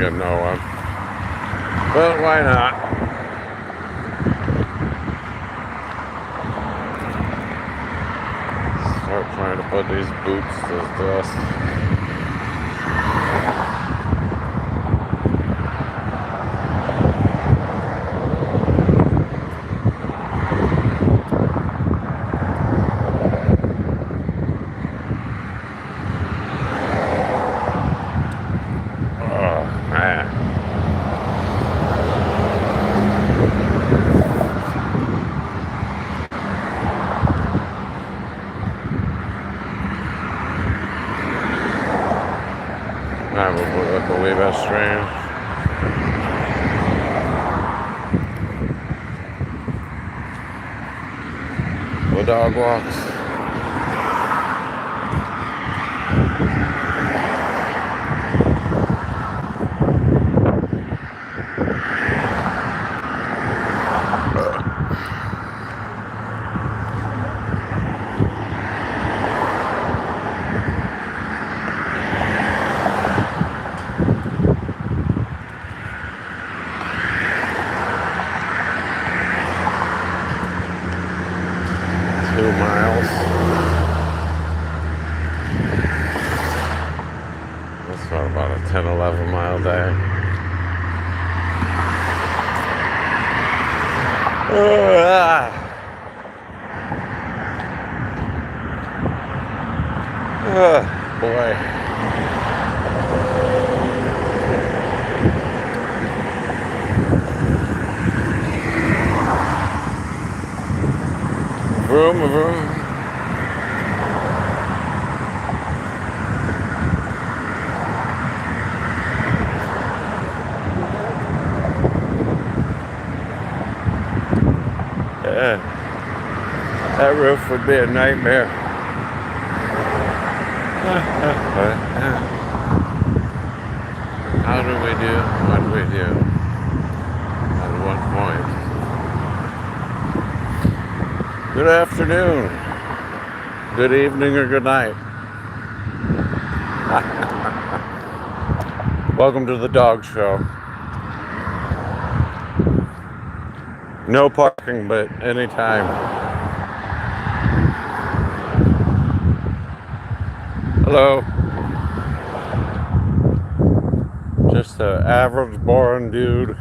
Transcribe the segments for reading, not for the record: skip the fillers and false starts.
get no one. But why not? Start trying to put these boots to dust. That would look a wee bit strange. The dog walks. That's about a 10, 11 mile day. Boy. Vroom, vroom. That roof would be a nightmare. How do we do? What do we do? At what point? Good afternoon. Good evening or good night. Welcome to the dog show. No parking, but anytime. Hello. Just an average born dude,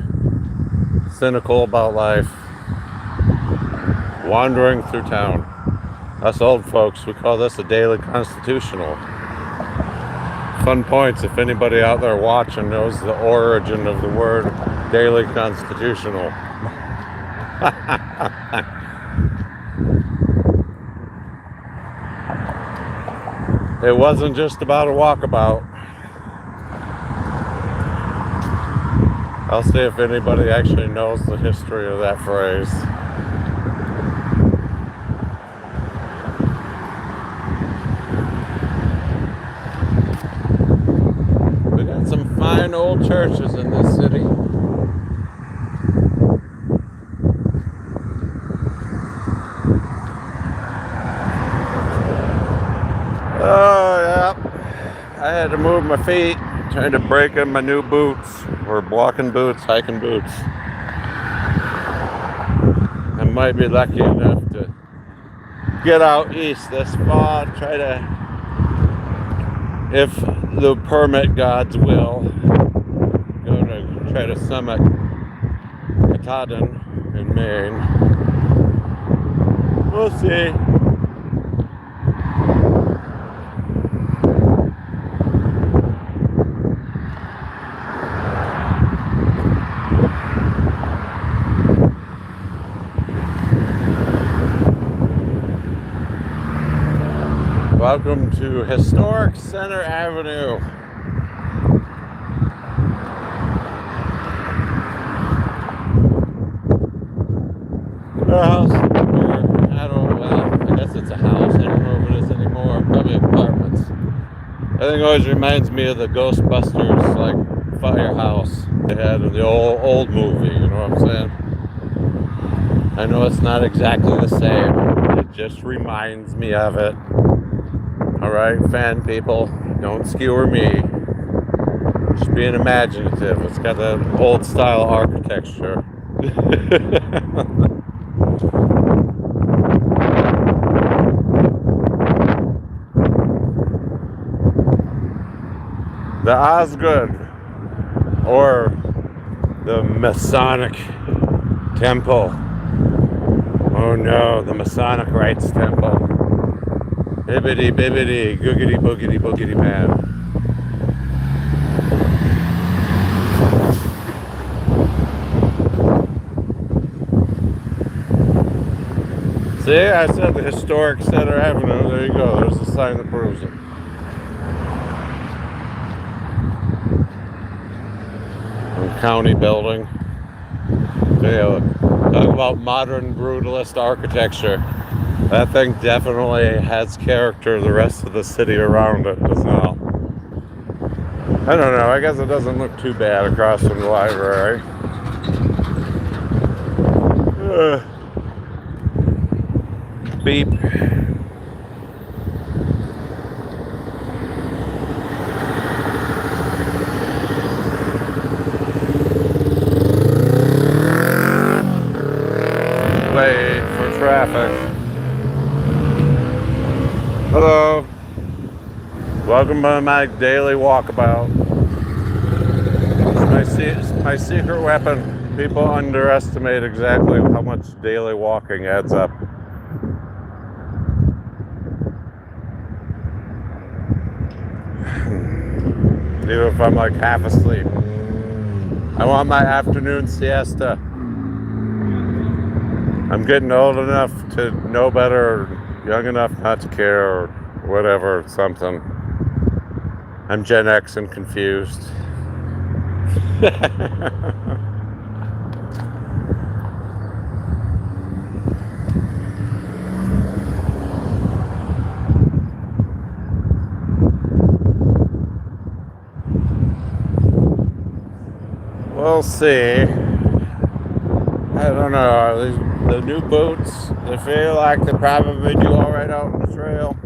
cynical about life, wandering through town. Us old folks, we call this a daily constitutional. Fun points if anybody out there watching knows the origin of the word daily constitutional. It wasn't just about a walkabout. I'll see if anybody actually knows the history of that phrase. We got some fine old churches in this city. Oh, yeah. I had to move my feet, trying to break in my new boots, or walking boots, hiking boots. I might be lucky enough to get out east this fall, try to, if the permit gods will, go to try to summit Katahdin in Maine. We'll see. Welcome to Historic Center Avenue. A house here, I guess it's a house. I don't know if it is anymore. Probably apartments. I think it always reminds me of the Ghostbusters, like, firehouse they had in the old movie, you know what I'm saying? I know it's not exactly the same. It just reminds me of it. Alright, fan people, don't skewer me. Just being imaginative. It's got that old style architecture. The Osgood, or the Masonic Temple. Oh no, the Masonic Rites Temple. Bibbidi bibbidi, googity boogity boogity man. See, I said the historic Center Avenue. There you go. There's a sign that proves it. County building. Yeah, talk about modern brutalist architecture. That thing definitely has character. The rest of the city around it does not. I don't know. I guess it doesn't look too bad across from the library. Beep. Wait for traffic. Hello. Welcome to my daily walkabout. It's my secret weapon. People underestimate exactly how much daily walking adds up. Even if I'm like half asleep. I want my afternoon siesta. I'm getting old enough to know better, or young enough not to care, or whatever, something. I'm Gen X and confused. We'll see. I don't know. The new boots, they feel like they probably do all right out on the trail.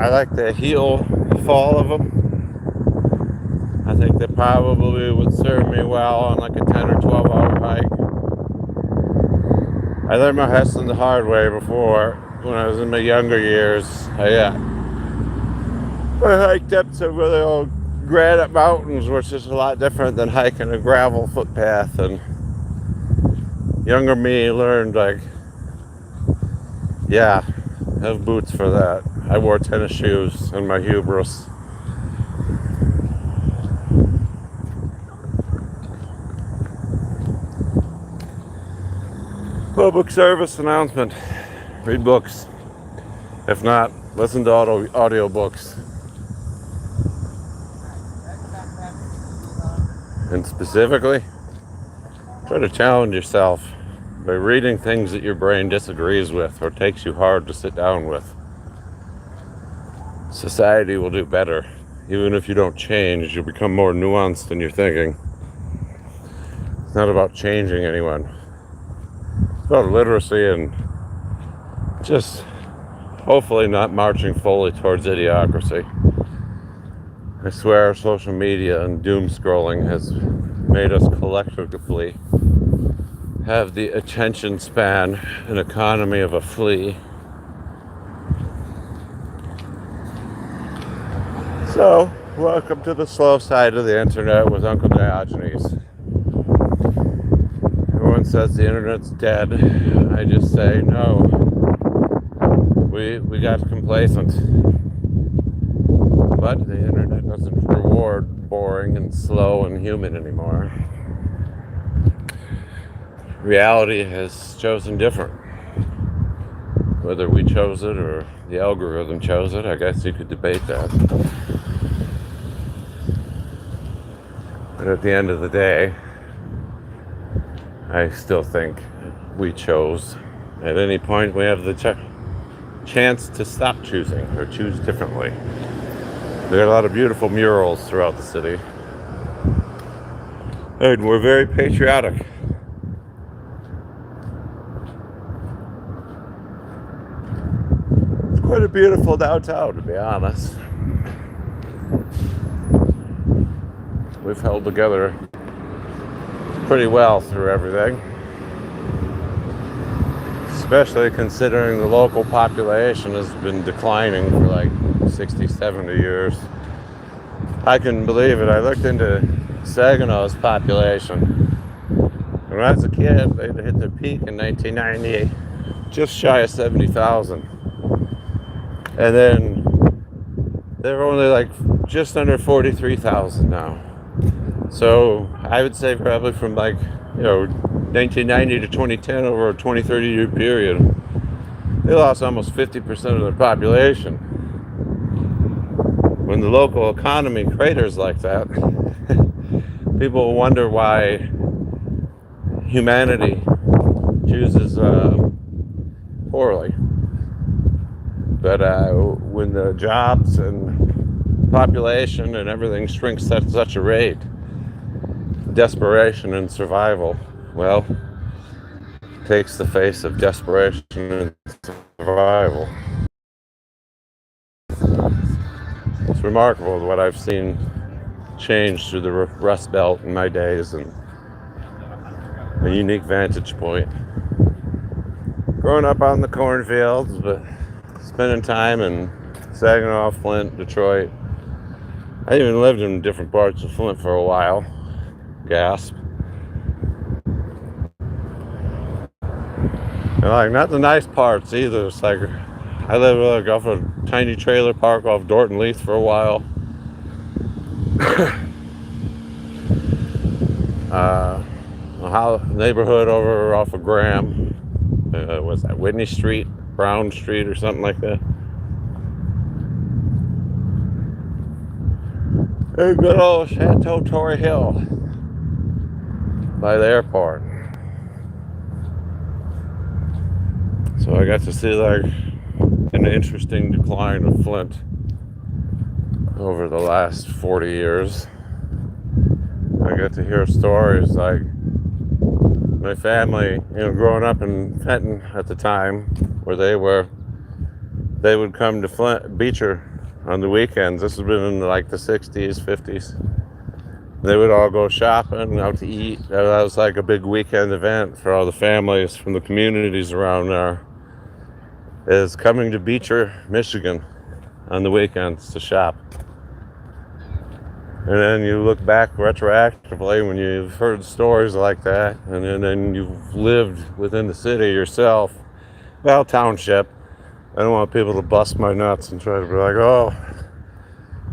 I like the heel fall of them. I think they probably would serve me well on like a 10 or 12 hour hike. I learned my lesson the hard way before when I was in my younger years. I hiked up some really old granite mountains, which is a lot different than hiking a gravel footpath, and younger me learned, like, yeah, have boots for that. I wore tennis shoes in my hubris. Public service announcement. Read books. If not, listen to audio books. And specifically, try to challenge yourself by reading things that your brain disagrees with or takes you hard to sit down with. Society will do better. Even if you don't change, you'll become more nuanced in your thinking. It's not about changing anyone. It's about literacy and just hopefully not marching fully towards idiocracy. I swear social media and doom scrolling has made us collectively have the attention span and economy of a flea. So, welcome to the slow side of the internet with Uncle Diogenes. Everyone says the internet's dead. I just say no. We got complacent. But the internet doesn't reward boring and slow and human anymore. Reality has chosen different. Whether we chose it or the algorithm chose it, I guess you could debate that. But at the end of the day, I still think we chose. At any point, we have the chance to stop choosing or choose differently. There are a lot of beautiful murals throughout the city. And we're very patriotic. It's quite a beautiful downtown, to be honest. we've held together pretty well through everything, especially considering the local population has been declining for like 60, 70 years. I couldn't believe it. I looked into Saginaw's population. When I was a kid, they hit their peak in 1990, just shy of 70,000. And then they're only like just under 43,000 now. So I would say probably from like, 1990 to 2010, over a 20, 30-year period, they lost almost 50% of their population. When the local economy craters like that, people wonder why humanity chooses poorly. But when the jobs and population and everything shrinks at such a rate, desperation and survival, well, takes the face of desperation and survival. It's remarkable what I've seen change through the Rust Belt in my days, and a unique vantage point. Growing up out in the cornfields, but spending time in Saginaw, Flint, Detroit. I even lived in different parts of Flint for a while. Gasp. And like, not the nice parts either. It's like, I lived off a tiny trailer park off Dorton Leith for a while. Neighborhood over off of Graham. Was that Whitney Street, Brown Street, or something like that? A good old Chateau Torrey Hill by the airport. So I got to see like an interesting decline of Flint over the last 40 years. I got to hear stories like my family, growing up in Fenton at the time where they were, they would come to Flint, Beecher on the weekends. This has been in like the 60s, 50s. They would all go shopping, out to eat. That was like a big weekend event for all the families from the communities around there, is coming to Beecher, Michigan on the weekends to shop. And then you look back retroactively when you've heard stories like that, and then you've lived within the city yourself, well, township. I don't want people to bust my nuts and try to be like, oh,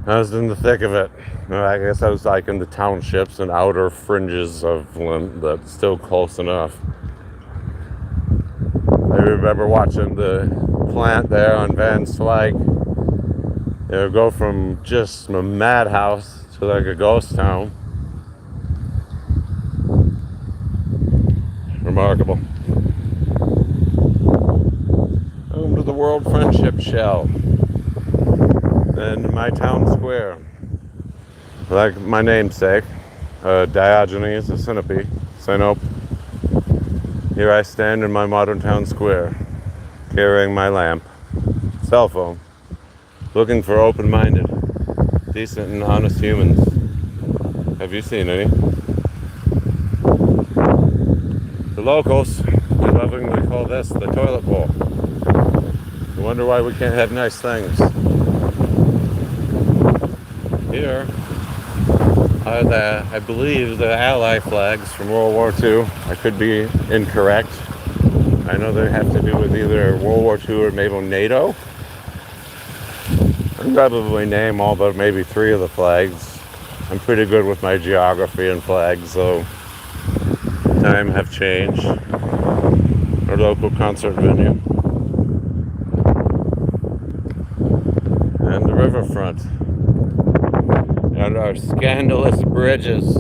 I was in the thick of it. I guess I was like in the townships and outer fringes of Flint, but still close enough. I remember watching the plant there on Van Slyke, go from just a madhouse to like a ghost town. Remarkable. Home to the World Friendship Shell and my town square. Like my namesake, Diogenes, a centipede, Sinope. Here I stand in my modern town square, carrying my lamp, cell phone, looking for open-minded, decent and honest humans. Have you seen any? The locals lovingly call this the toilet bowl. I wonder why we can't have nice things. Here are I believe the Ally flags from World War II. I could be incorrect. I know they have to do with either World War II or maybe NATO. I can probably name all but maybe 3 of the flags. I'm pretty good with my geography and flags, so time have changed. Our local concert venue. And the Riverfront. And our scandalous bridges.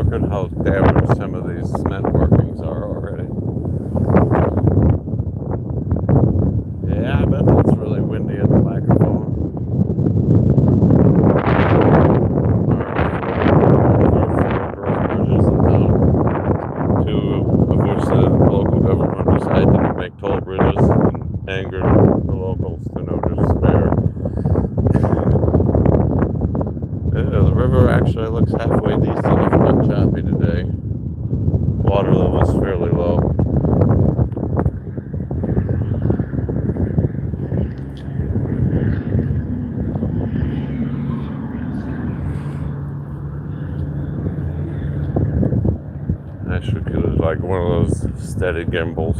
look at how damaged some of these cement workings are already. Yeah, I bet it's really windy in the microphone. Bridges in town, two of which the local government decided to make toll bridges and angered the locals to no despair. The river actually looks halfway decent, if not choppy today. Water level's fairly low. I should get like one of those steady gimbals.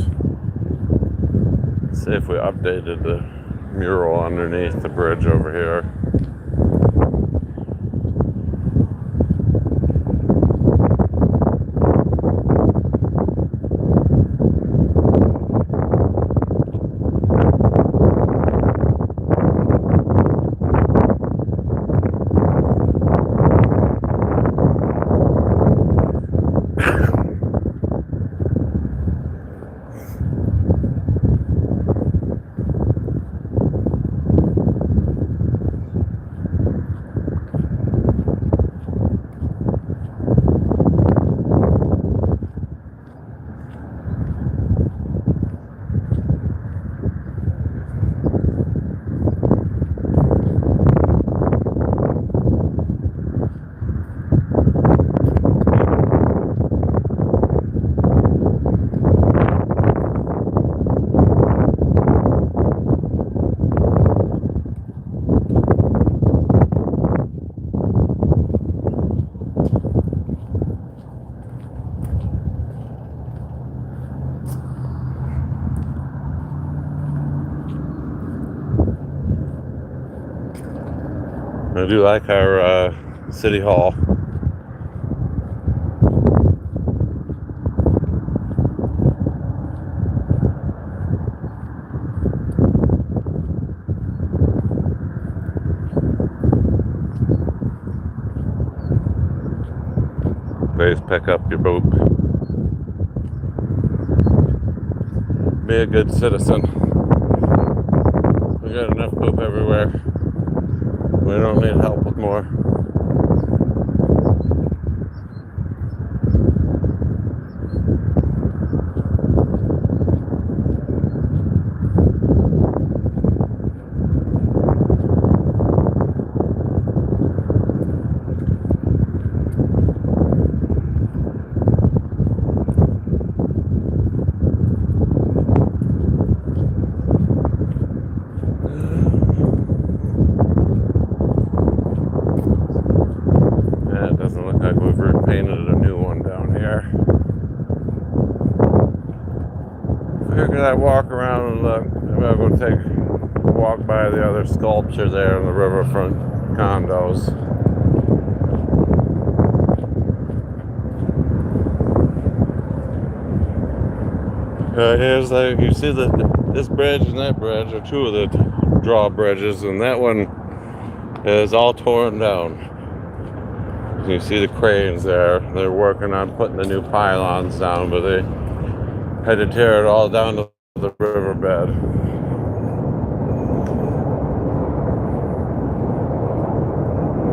See if we updated the mural underneath the bridge over here. I do like our city hall. Please pick up your poop. Be a good citizen. We got enough poop everywhere. We don't need help with more. Painted a new one down here. Figured I'd walk around and look. Maybe I'll go take a walk by the other sculpture there in the Riverfront condos. Here's you see this bridge and that bridge are two of the drawbridges, and that one is all torn down. You see the cranes there. They're working on putting the new pylons down, but they had to tear it all down to the riverbed.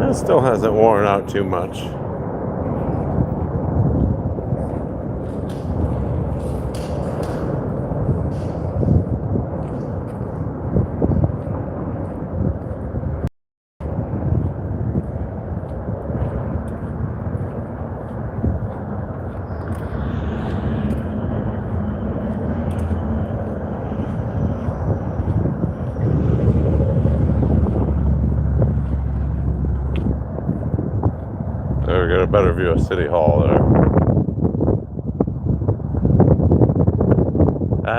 It still hasn't worn out too much. There, we get a better view of City Hall there.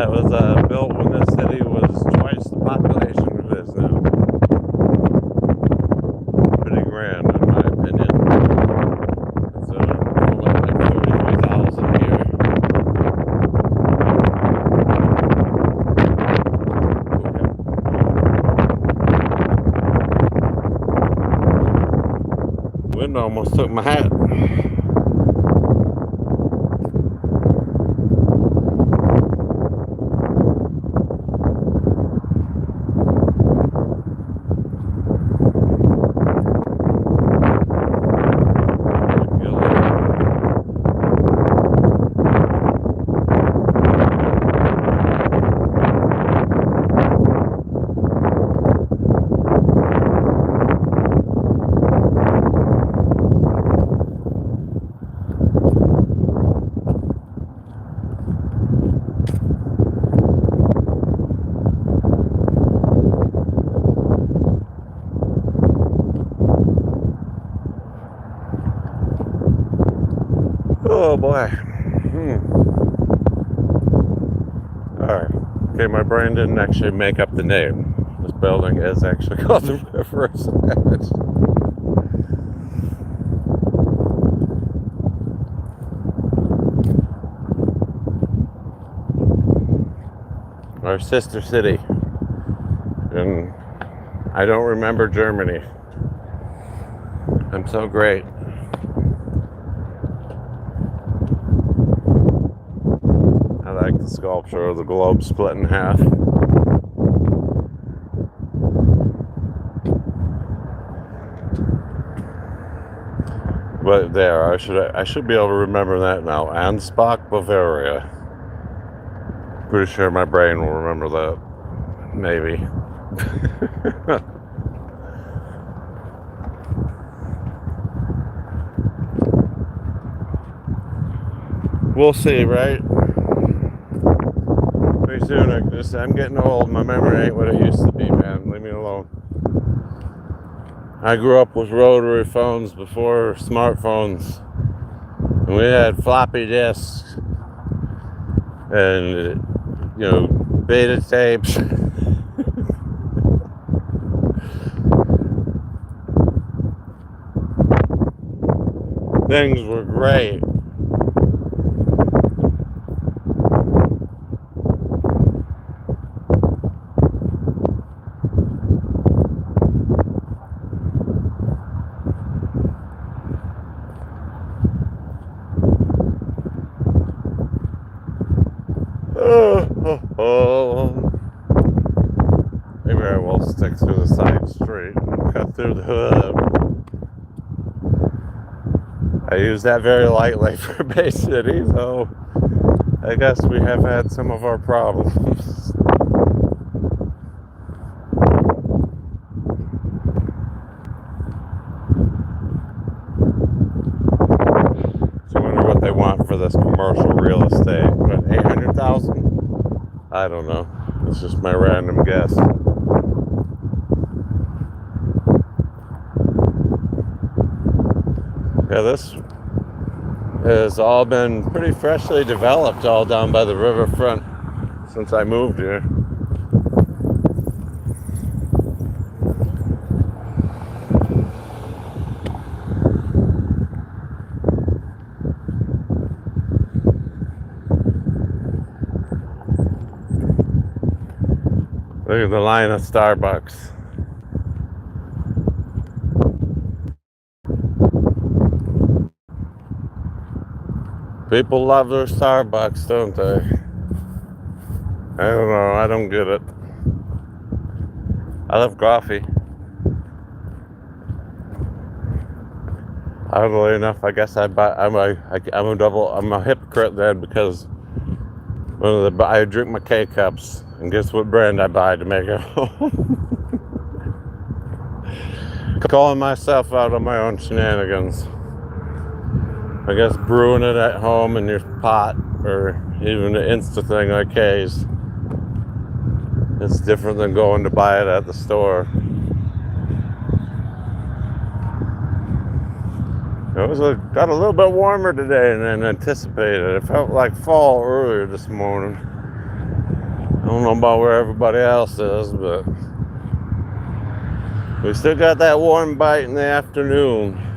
It was built when this city was twice the population it is now. Pretty grand, in my opinion. It's only like 33,000 a year. Wind almost took my hat. Oh boy. Alright. Okay, my brain didn't actually make up the name. This building is actually called the Riverfront. Our sister city. And I don't remember Germany. I'm so great. I like the sculpture of the globe split in half. But there, I should be able to remember that now. Ansbach, Bavaria. Pretty sure my brain will remember that. Maybe. We'll see, right? Pretty soon, I'm getting old. My memory ain't what it used to be, man. Leave me alone. I grew up with rotary phones before smartphones. And we had floppy disks and, beta tapes. Things were great. Maybe I will stick through the side street and cut through the hood. I use that very lightly for Bay City, so I guess we have had some of our problems. So I wonder what they want for this commercial real estate. What, 800,000? I don't know. It's just my random guess. Yeah, this has all been pretty freshly developed all down by the riverfront since I moved here. Look at the line of Starbucks. People love their Starbucks, don't they? I don't know. I don't get it. I love coffee. Oddly enough, I guess I'm a hypocrite then, because I drink my K-cups, and guess what brand I buy to make it home? Calling myself out on my own shenanigans. I guess brewing it at home in your pot, or even an Insta thing like K's, it's different than going to buy it at the store. It got a little bit warmer today than anticipated. It felt like fall earlier this morning. I don't know about where everybody else is, but we still got that warm bite in the afternoon.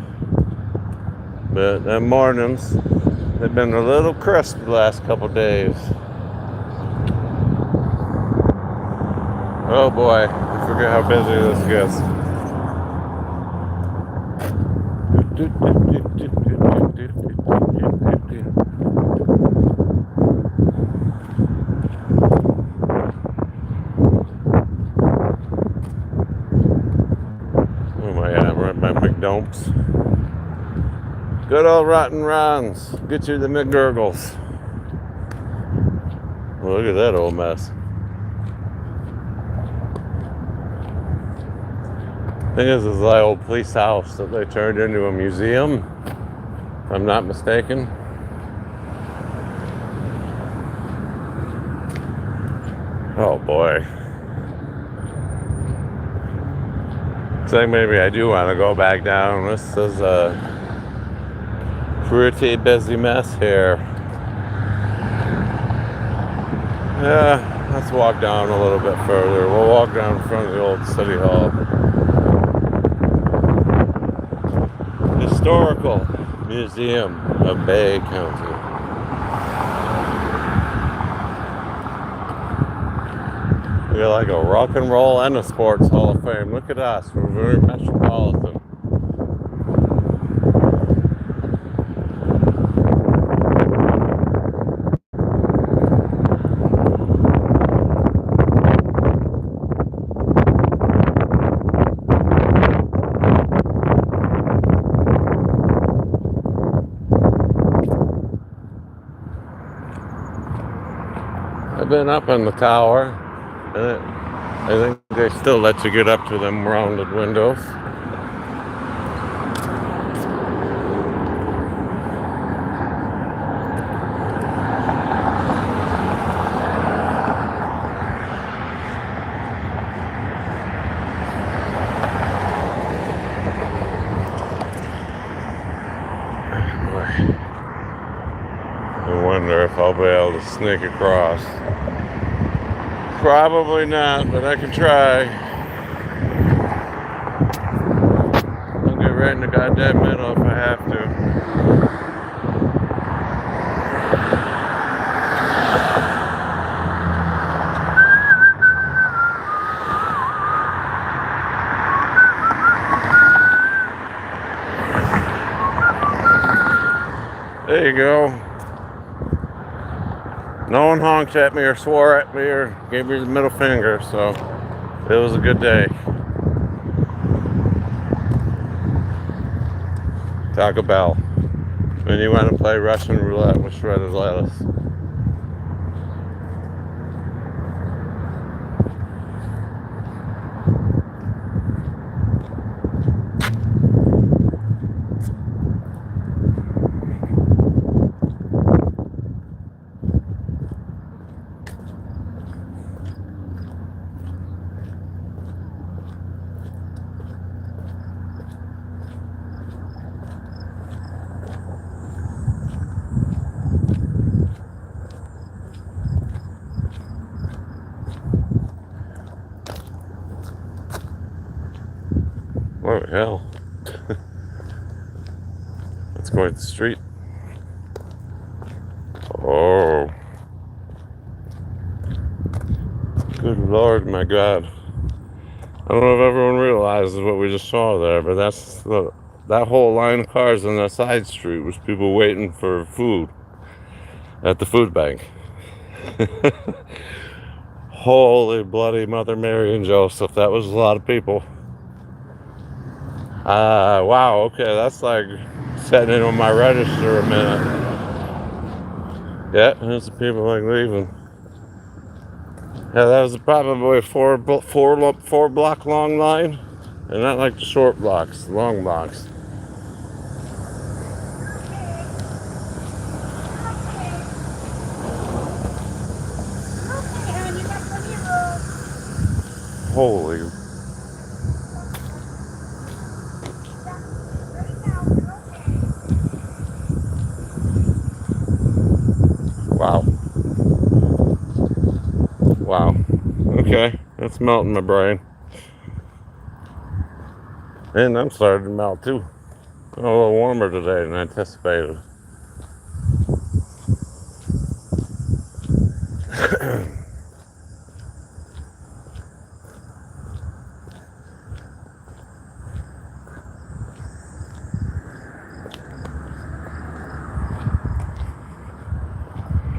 But the mornings have been a little crisp the last couple days. Oh boy, I forget how busy this gets. Oh my God, we're at my McDonald's. Good old Rotten Ron's. Get you the McGurgles. Well, look at that old mess. I think this is the old police house that they turned into a museum, if I'm not mistaken. Oh boy. Looks like maybe I do want to go back down. This is Pretty busy mess here. Yeah, let's walk down a little bit further. We'll walk down in front of the old city hall. Historical Museum of Bay County. We got like a rock and roll and a sports hall of fame. Look at us, we're very metropolitan. I've been up in the tower, and I think they still let you get up to them rounded windows. I wonder if I'll be able to sneak across. Probably not, but I can try. I'll get right in the goddamn middle if I have to. There you go. No one honked at me or swore at me or gave me the middle finger, so it was a good day. Taco Bell. When you want to play Russian roulette with shredded lettuce. What the hell? Let's go hit the street. Oh. Good Lord, my God. I don't know if everyone realizes what we just saw there, but that whole line of cars on that side street was people waiting for food at the food bank. Holy bloody Mother Mary and Joseph, that was a lot of people. Wow, okay, that's like setting in on my register a minute. Yeah, there's the people like leaving. Yeah, that was probably a four block long line, and not like the short blocks, the long blocks. Holy. Wow. Wow. Okay, that's melting my brain. And I'm starting to melt too. A little warmer today than anticipated.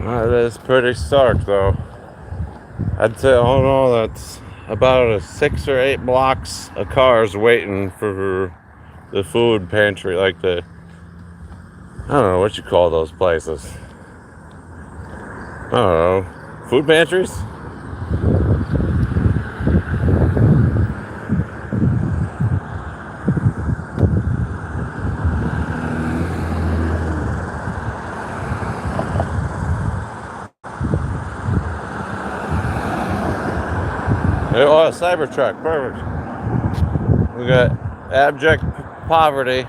It is pretty stark though. I'd say, oh no, that's about 6 or 8 blocks of cars waiting for the food pantry, like I don't know what you call those places. I don't know, food pantries? Oh, a Cybertruck, perfect. We got abject poverty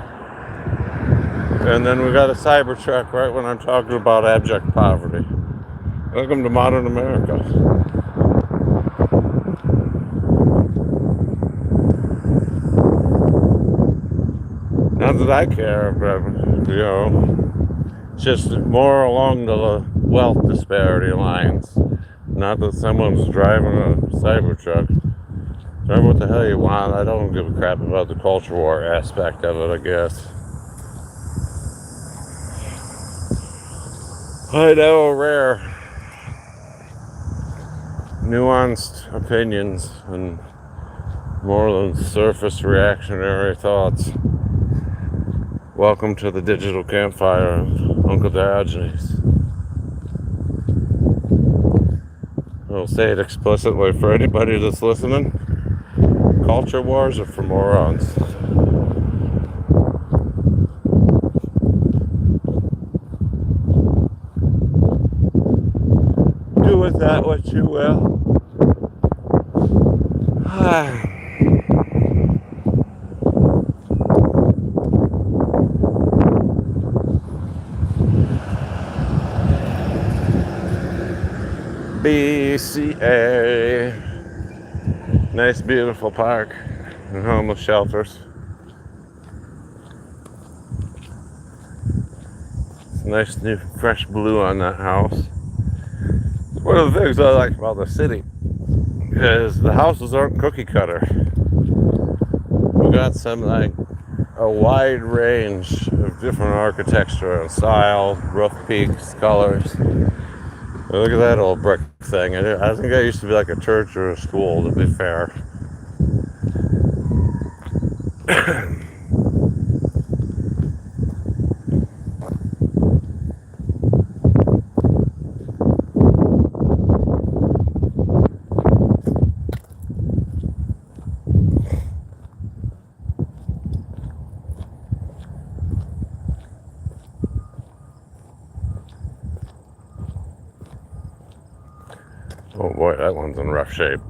And then we got a Cybertruck right when I'm talking about abject poverty. Welcome to modern America. Not that I care, but it's just more along the wealth disparity lines. Not that someone's driving a Cybertruck. Drive what the hell you want. I don't give a crap about the culture war aspect of it, I guess. I know, rare, nuanced opinions and more than surface reactionary thoughts. Welcome to the digital campfire of Uncle Diogenes. I'll say it explicitly for anybody that's listening. Culture wars are for morons. Do with that what you will. BCA. Nice, beautiful park and homeless shelters. It's nice, new, fresh blue on that house. One of the things I like about the city is the houses aren't cookie cutter. We got some a wide range of different architecture and style, roof peaks, colors. Look at that old brick thing. I think that used to be like a church or a school, to be fair. Oh boy, that one's in rough shape.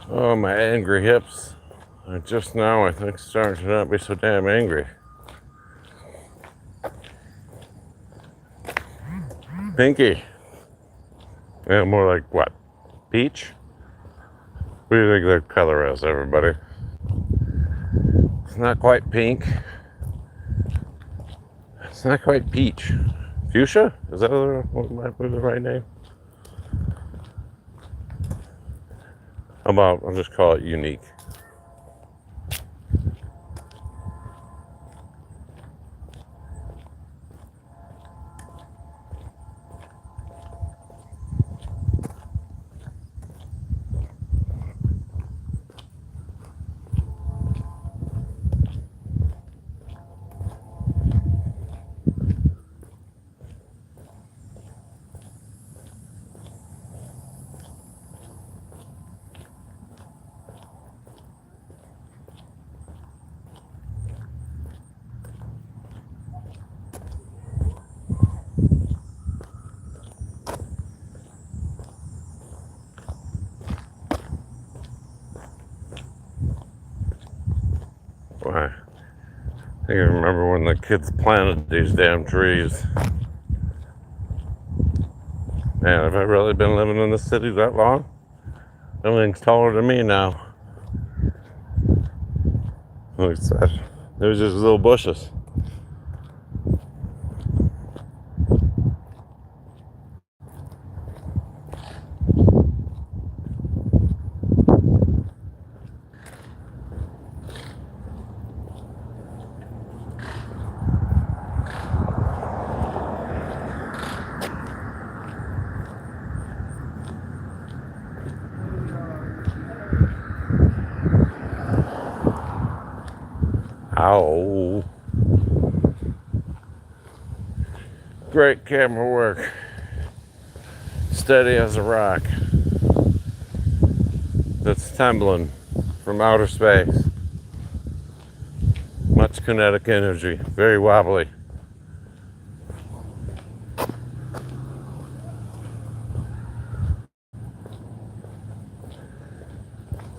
Oh, my angry hips. Just now, I think, starting to not be so damn angry. Pinky. Yeah, more like what? Peach? What do you think the color is, everybody? It's not quite pink. It's not quite peach. Fuchsia? Is that what might be the right name? I'll just call it unique. Why? I think I remember when the kids planted these damn trees. Man, have I really been living in the city that long? Everything's taller than me now. Look at that. There's just little bushes. Ow. Great camera work. Steady as a rock. That's tumbling from outer space. much kinetic energy. Very wobbly.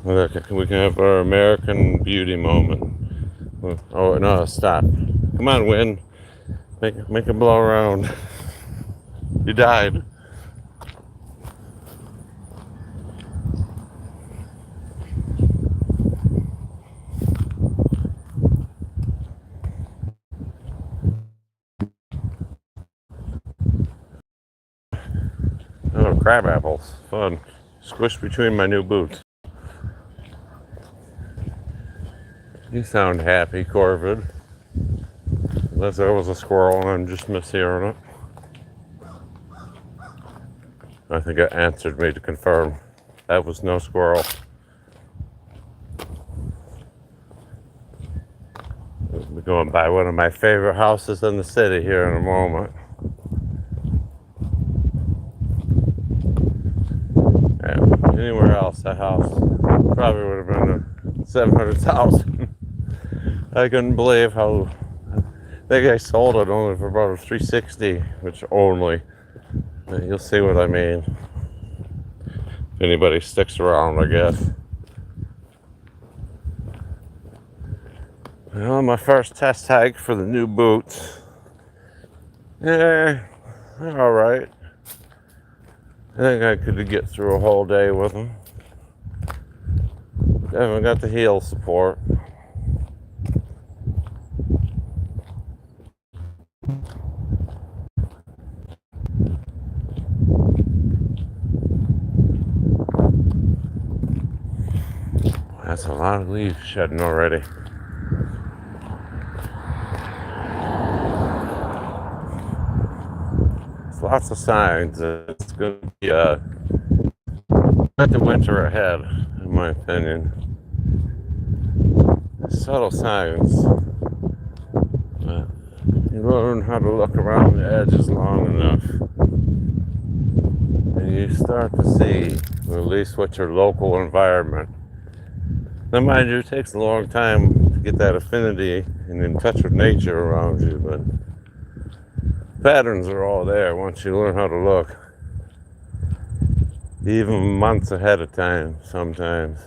Look, we can have our American Beauty moment. Oh no, stop! Come on, wind. Make it blow around. You died. Oh, crab apples. Fun. Squished between my new boots. You sound happy, Corvid. Unless there was a squirrel and I'm just mishearing it. I think it answered me to confirm that was no squirrel. We're going by one of my favorite houses in the city here in a moment. Yeah, anywhere else, that house probably would have been a 700,000. I couldn't believe how that guy sold it only for about 360, which only. You'll see what I mean. If anybody sticks around, I guess. Well, my first test hike for the new boots. Yeah, they're all right. I think I could get through a whole day with them. I haven't got the heel support. That's a lot of leaves shedding already. There's lots of signs that it's going to be the winter ahead, in my opinion. Subtle signs. But you learn how to look around the edges long enough, and you start to see, or at least what your local environment. Now, mind you, it takes a long time to get that affinity and in touch with nature around you, but patterns are all there once you learn how to look. Even months ahead of time, sometimes.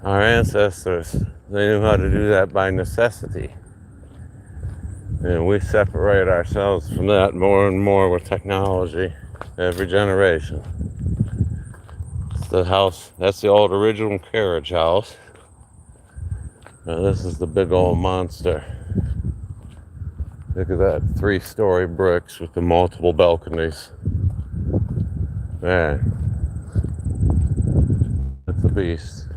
Our ancestors, they knew how to do that by necessity. And we separate ourselves from that more and more with technology every generation. The house, that's the old original carriage house. Now this is the big old monster. Look at that, 3-story bricks with the multiple balconies. Man, that's a beast.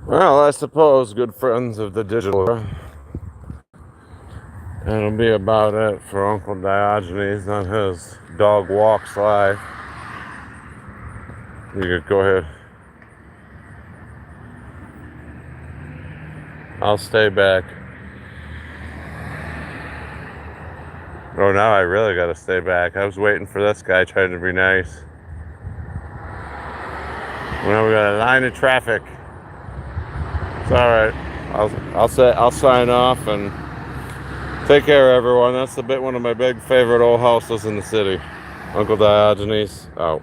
Well, I suppose, good friends of the digital era, that'll be about it for Uncle Diogenes on his dog walks live. You could go ahead. I'll stay back. Oh, now I really gotta stay back. I was waiting for this guy trying to be nice. Now we got a line of traffic. It's all right. I'll sign off and take care, everyone. That's one of my big favorite old houses in the city. Uncle Diogenes out.